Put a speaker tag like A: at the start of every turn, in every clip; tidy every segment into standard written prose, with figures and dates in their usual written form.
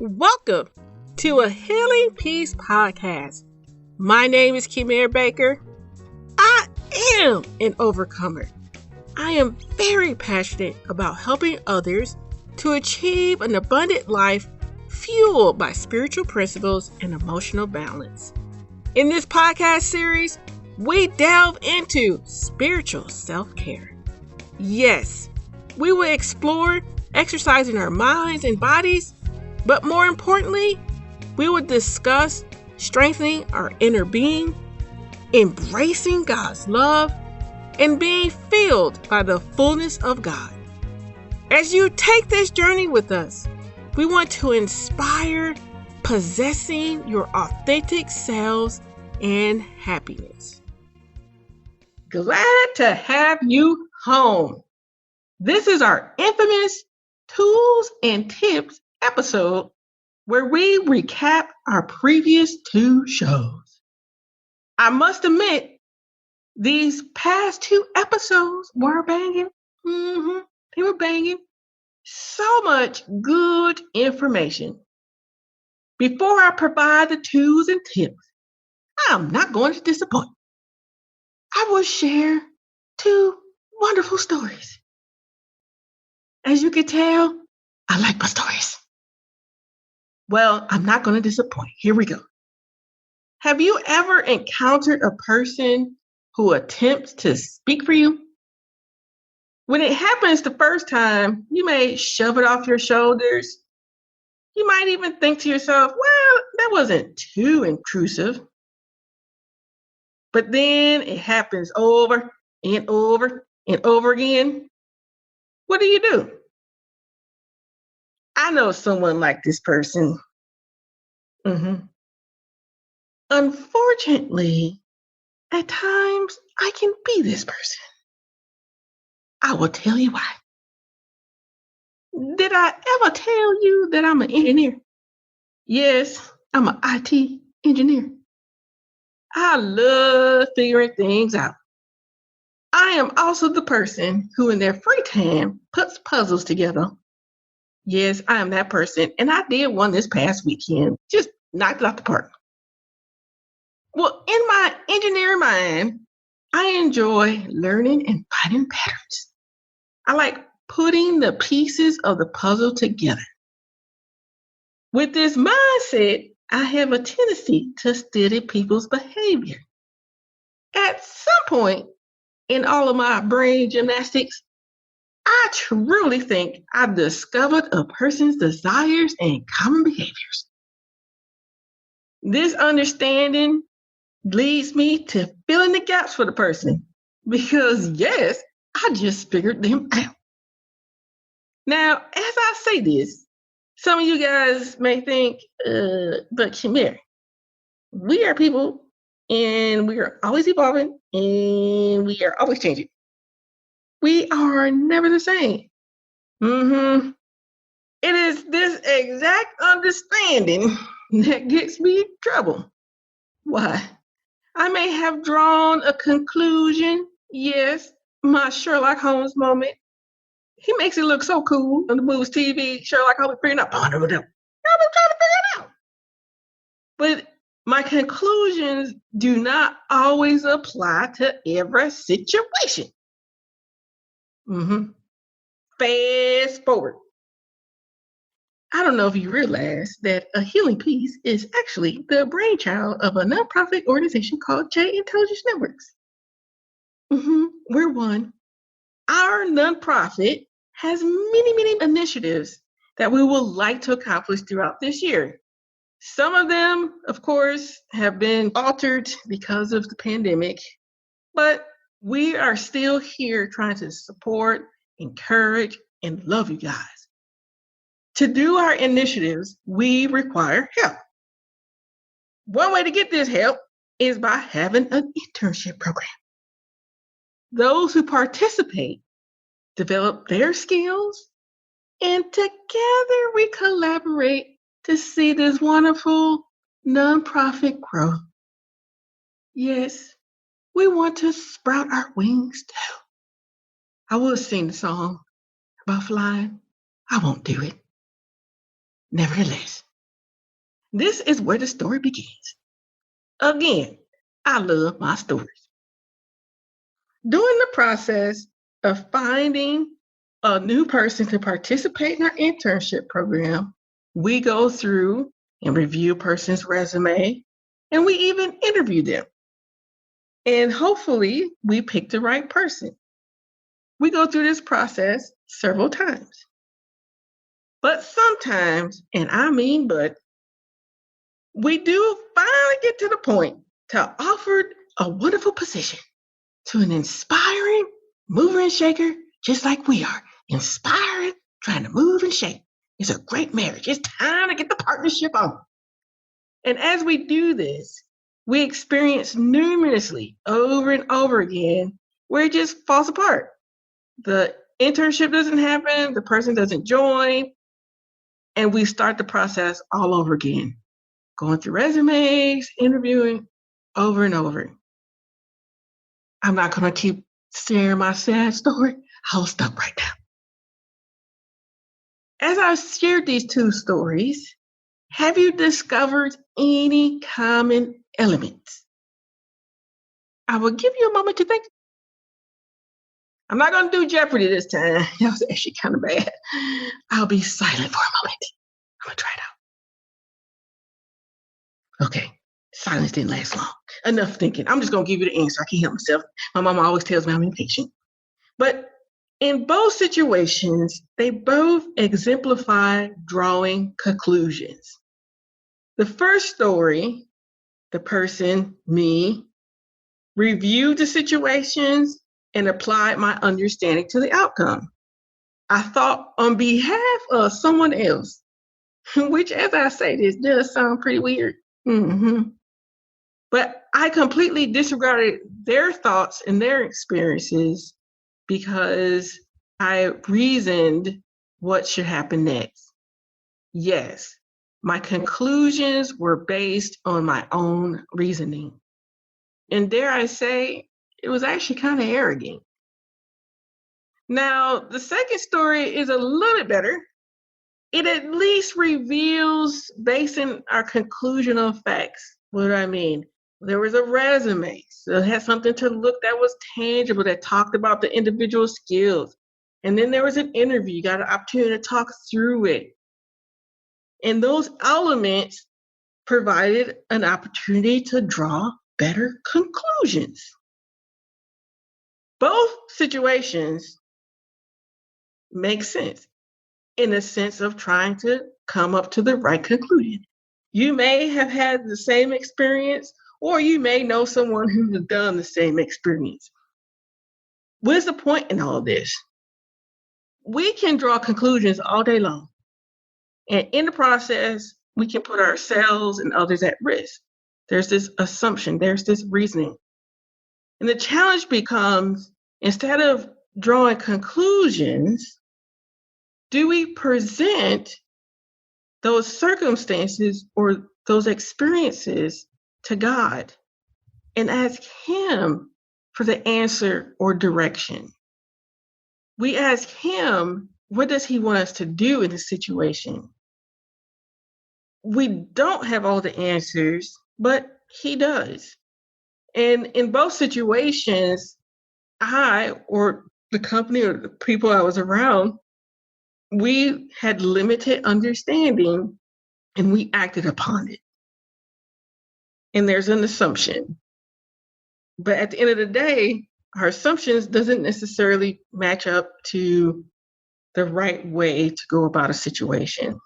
A: Welcome to a Healing Peace podcast. My name is Kimera Baker. I am an overcomer. I am very passionate about helping others to achieve an abundant life fueled by spiritual principles and emotional balance. In this podcast series, we delve into spiritual self-care. Yes, we will explore exercising our minds and bodies, but more importantly, we will discuss strengthening our inner being, embracing God's love, and being filled by the fullness of God. As you take this journey with us, we want to inspire possessing your authentic selves and happiness. Glad to have you home. This is our infamous Tools and Tips episode where we recap our previous two shows. I must admit, these past two episodes were banging. They were banging. So much good information. Before I provide the tools and tips, I'm not going to disappoint. I will share two wonderful stories. As you can tell, I like my stories. Well, I'm not going to disappoint. Here we go. Have you ever encountered a person who attempts to speak for you? When it happens the first time, you may shove it off your shoulders. You might even think to yourself, well, that wasn't too intrusive. But then it happens over and over and over again. What do? I know someone like this person. Unfortunately, at times I can be this person. I will tell you why. Did I ever tell you that I'm an engineer? Yes, I'm an IT engineer. I love figuring things out. I am also the person who in their free time puts puzzles together. Yes, I am that person, and I did one this past weekend. Just knocked it out the park. Well, in my engineering mind, I enjoy learning and finding patterns. I like putting the pieces of the puzzle together. With this mindset, I have a tendency to study people's behavior. At some point in all of my brain gymnastics, I truly think I've discovered a person's desires and common behaviors. This understanding leads me to fill in the gaps for the person because, yes, I just figured them out. Now, as I say this, some of you guys may think, but Kimera, we are people and we are always evolving and we are always changing. We are never the same. It is this exact understanding that gets me in trouble. Why? I may have drawn a conclusion. Yes, my Sherlock Holmes moment. He makes it look so cool on the movies, TV. Sherlock Holmes figuring out. I've been trying to figure it out. But my conclusions do not always apply to every situation. Fast forward. I don't know if you realize that A Healing Peace is actually the brainchild of a nonprofit organization called J Intelligence Networks. We're one. Our nonprofit has many initiatives that we would like to accomplish throughout this year. Some of them, of course, have been altered because of the pandemic, but we are still here trying to support, encourage, and love you guys. To do our initiatives, we require help. One way to get this help is by having an internship program. Those who participate develop their skills, and together we collaborate to see this wonderful nonprofit grow. Yes, we want to sprout our wings too. I will sing the song about flying. I won't do it. Nevertheless, This is where the story begins. Again, I love my stories. During the process of finding a new person to participate in our internship program, we go through and review a person's resume, and we even interview them. And hopefully, we pick the right person. We go through this process several times. But sometimes, and I mean but, we do finally get to the point to offer a wonderful position to an inspiring mover and shaker, just like we are. Inspiring, trying to move and shake. It's a great marriage. It's time to get the partnership on. And as we do this, we experience numerously over and over again where it just falls apart. The internship doesn't happen, the person doesn't join, and we start the process all over again, going through resumes, interviewing over and over. I'm not going to keep sharing my sad story. I'll stop right now. As I've shared these two stories, have you discovered any common elements? I will give you a moment to think. I'm not going to do Jeopardy this time. That was actually kind of bad. I'll be silent for a moment. I'm going to try it out. Okay. Silence didn't last long. Enough thinking. I'm just going to give you the answer. I can't help myself. My mama always tells me I'm impatient. But in both situations, they both exemplify drawing conclusions. The first story, the person, me, reviewed the situations and applied my understanding to the outcome. I thought on behalf of someone else, which, as I say, this does sound pretty weird. But I completely disregarded their thoughts and their experiences because I reasoned what should happen next. Yes, my conclusions were based on my own reasoning. And dare I say, it was actually kind of arrogant. Now, the second story is a little bit better. It at least reveals, based on our conclusion of facts. What do I mean? There was a resume, so it had something to look that was tangible, that talked about the individual skills. And then there was an interview. You got an opportunity to talk through it. And those elements provided an opportunity to draw better conclusions. Both situations make sense in the sense of trying to come up to the right conclusion. You may have had the same experience, or you may know someone who has done the same experience. What is the point in all of this? We can draw conclusions all day long. And in the process, we can put ourselves and others at risk. There's this assumption, there's this reasoning. And the challenge becomes, instead of drawing conclusions, do we present those circumstances or those experiences to God and ask Him for the answer or direction? We ask Him, what does He want us to do in this situation? We don't have all the answers, but He does. And in both situations, I or the company or the people I was around, we had limited understanding and we acted upon it. And there's an assumption. But at the end of the day, our assumptions doesn't necessarily match up to the right way to go about a situation.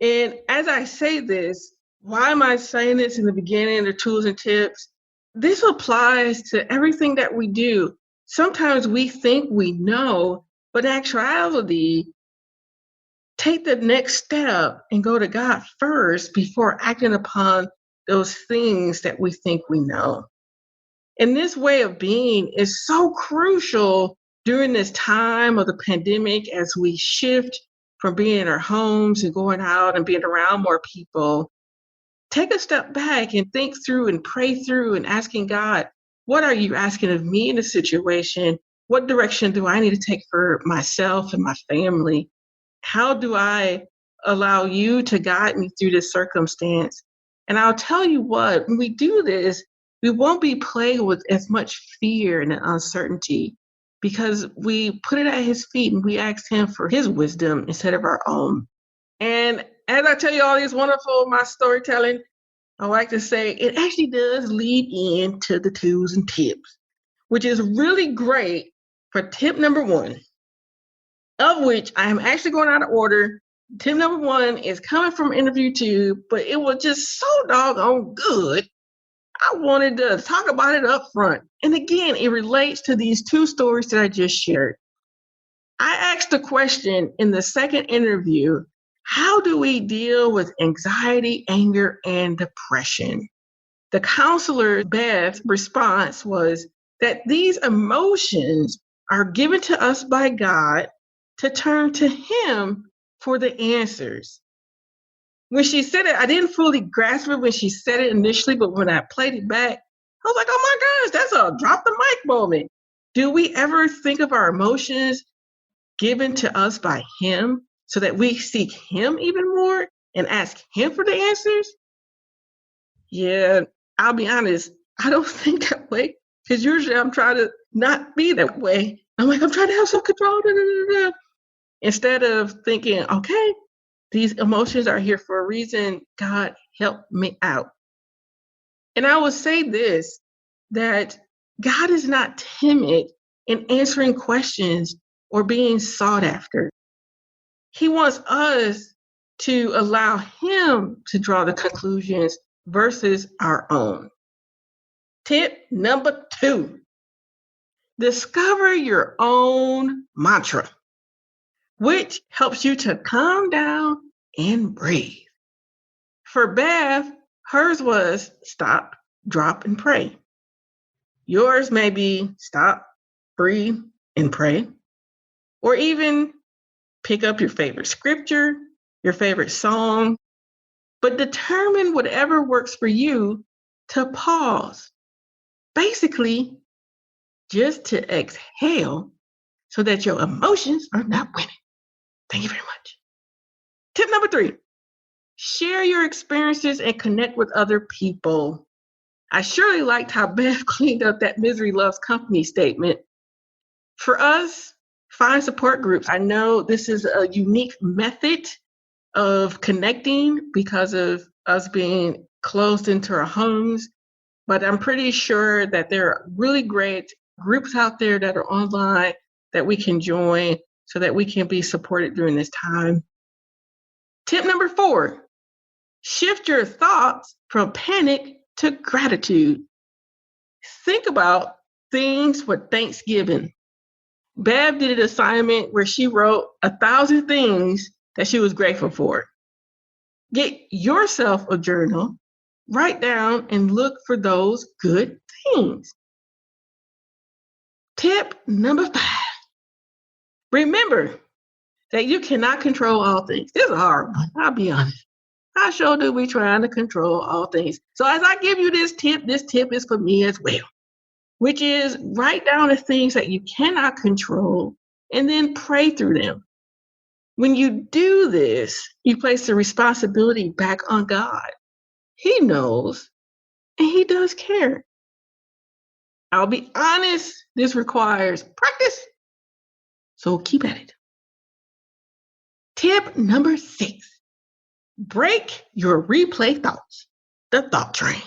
A: And as I say this, why am I saying this in the beginning, the tools and tips? This applies to everything that we do. Sometimes we think we know, but in actuality, take the next step and go to God first before acting upon those things that we think we know. And this way of being is so crucial during this time of the pandemic as we shift from being in our homes and going out and being around more people. Take a step back and think through and pray through and asking God, what are you asking of me in this situation? What direction do I need to take for myself and my family? How do I allow you to guide me through this circumstance. And I'll tell you what, when we do this, we won't be plagued with as much fear and uncertainty because we put it at his feet and we ask him for his wisdom instead of our own. And as I tell you all this wonderful, my storytelling, I like to say it actually does lead into the tools and tips, which is really great for tip number 1, of which I am actually going out of order. Tip number 1 is coming from interview 2, but it was just so doggone good. I wanted to talk about it up front. And again, it relates to these 2 stories that I just shared. I asked the question in the second interview, how do we deal with anxiety, anger, and depression? The counselor, Beth's response was that these emotions are given to us by God to turn to him for the answers. When she said it, I didn't fully grasp it when she said it initially, but when I played it back, I was like, oh my gosh, that's a drop the mic moment. Do we ever think of our emotions given to us by him so that we seek him even more and ask him for the answers? Yeah, I'll be honest, I don't think that way because usually I'm trying to not be that way. I'm like, I'm trying to have some control. Da, da, da, da. Instead of thinking, okay, these emotions are here for a reason. God, help me out. And I will say this, that God is not timid in answering questions or being sought after. He wants us to allow him to draw the conclusions versus our own. Tip number 2, discover your own mantra, which helps you to calm down and breathe. For Bev, hers was stop, drop, and pray. Yours may be stop, breathe, and pray. Or even pick up your favorite scripture, your favorite song, but determine whatever works for you to pause. Basically, just to exhale so that your emotions are not winning. Thank you very much. Tip number 3, share your experiences and connect with other people. I surely liked how Beth cleaned up that misery loves company statement. For us, find support groups. I know this is a unique method of connecting because of us being closed into our homes, but I'm pretty sure that there are really great groups out there that are online that we can join so that we can be supported during this time. Tip number 4, shift your thoughts from panic to gratitude. Think about things for Thanksgiving. Bev did an assignment where she wrote 1,000 things that she was grateful for. Get yourself a journal, write down and look for those good things. Tip number 5, remember that you cannot control all things. This is a hard one, I'll be honest. I sure do be trying to control all things. So as I give you this tip is for me as well, which is write down the things that you cannot control and then pray through them. When you do this, you place the responsibility back on God. He knows and he does care. I'll be honest, this requires practice, so keep at it. Tip number 6, break your replay thoughts, the thought train.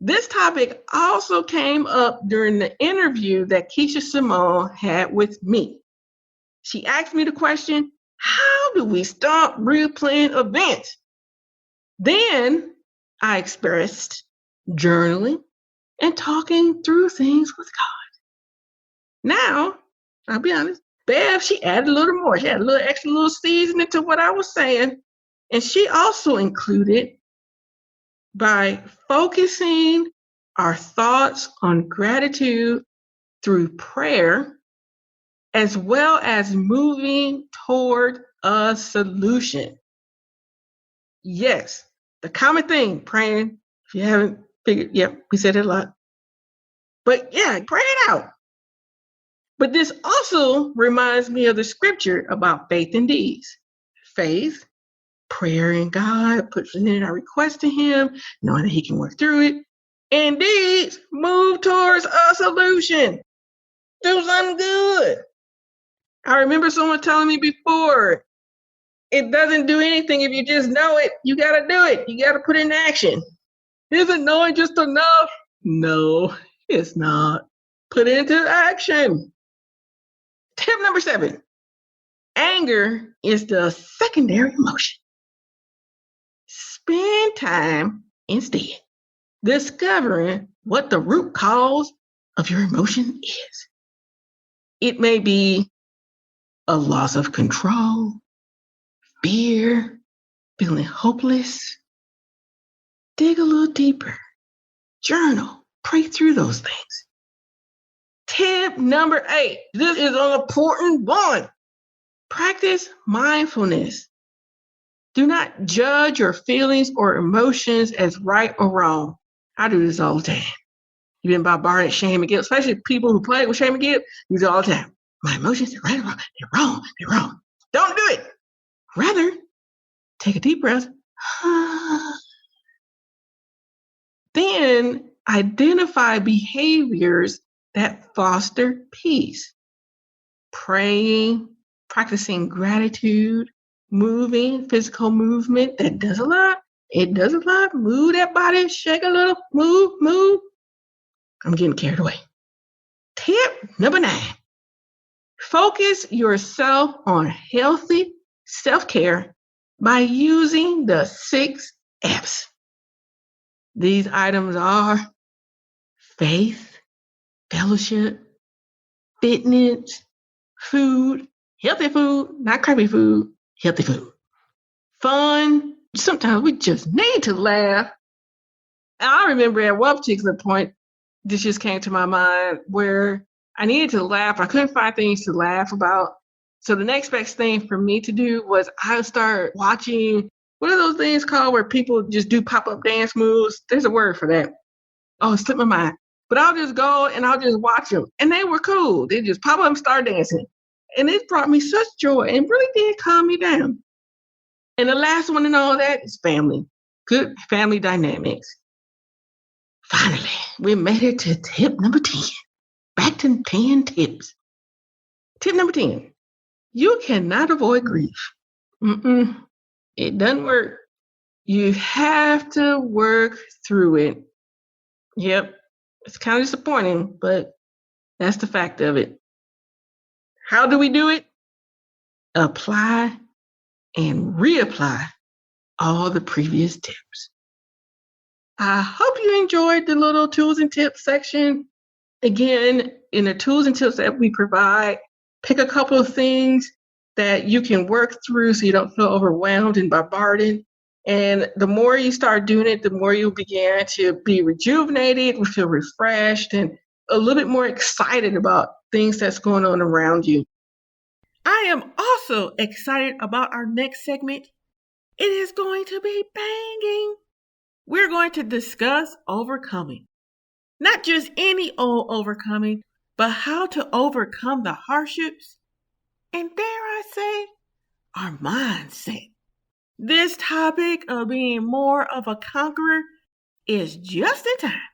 A: This topic also came up during the interview that Keisha Simone had with me. She asked me the question, how do we stop replaying events? Then I expressed journaling and talking through things with God. Now, I'll be honest, Bev, she added a little more. She had a little extra little seasoning to what I was saying. And she also included by focusing our thoughts on gratitude through prayer, as well as moving toward a solution. Yes, the common thing, praying. If you haven't figured, we said it a lot. But yeah, pray it out. But this also reminds me of the scripture about faith and deeds. faith, prayer in God, putting our request to Him, knowing that He can work through it, and deeds move towards a solution. Do something good. I remember someone telling me before, it doesn't do anything if you just know it. You got to do it. You got to put it in action. Isn't knowing just enough? No, it's not. Put it into action. Tip number 7. Anger is the secondary emotion. Spend time instead discovering what the root cause of your emotion is. It may be a loss of control, fear, feeling hopeless. Dig a little deeper. Journal. Pray through those things. Tip number 8. This is an important one. Practice mindfulness. Do not judge your feelings or emotions as right or wrong. I do this all the time. You've been bombarded with shame and guilt, especially people who play with shame and guilt. You do it all the time. My emotions are right or wrong. They're wrong. They're wrong. Don't do it. Rather, take a deep breath. Then identify behaviors that foster peace. Praying, practicing gratitude, moving, physical movement, that does a lot. It does a lot. Move that body, shake a little, move. I'm getting carried away. Tip number 9. Focus yourself on healthy self-care by using the 6 F's. These items are faith, fellowship, fitness, food, healthy food, not crappy food, healthy food. Fun. Sometimes we just need to laugh. I remember at one particular point, this just came to my mind where I needed to laugh. I couldn't find things to laugh about. So the next best thing for me to do was I would start watching, what are those things called where people just do pop-up dance moves? There's a word for that. Oh, it slipped my mind. But I'll just go and I'll just watch them. And they were cool. They just pop up and start dancing. And it brought me such joy and really did calm me down. And the last one in all that is family. Good family dynamics. Finally, we made it to tip number 10. Back to 10 tips. Tip number 10. You cannot avoid grief. It doesn't work. You have to work through it. Yep, it's kind of disappointing, but that's the fact of it. How do we do it? Apply and reapply all the previous tips. I hope you enjoyed the little tools and tips section. Again, in the tools and tips that we provide, pick a couple of things that you can work through so you don't feel overwhelmed and bombarded. And the more you start doing it, the more you begin to be rejuvenated, feel refreshed, and a little bit more excited about things that's going on around you.
B: I am also excited about our next segment. It is going to be banging. We're going to discuss overcoming. Not just any old overcoming, but how to overcome the hardships and, dare I say, our mindset. This topic of being more of a conqueror is just in time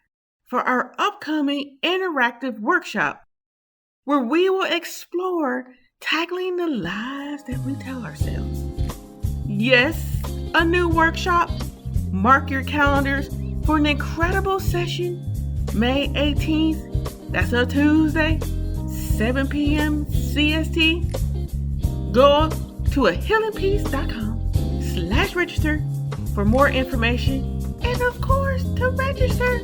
B: for our upcoming interactive workshop, where we will explore tackling the lies that we tell ourselves. Yes, a new workshop. Mark your calendars for an incredible session, May 18th. That's a Tuesday, 7 p.m. CST. Go to ahealingpeace.com/register for more information and, of course, to register.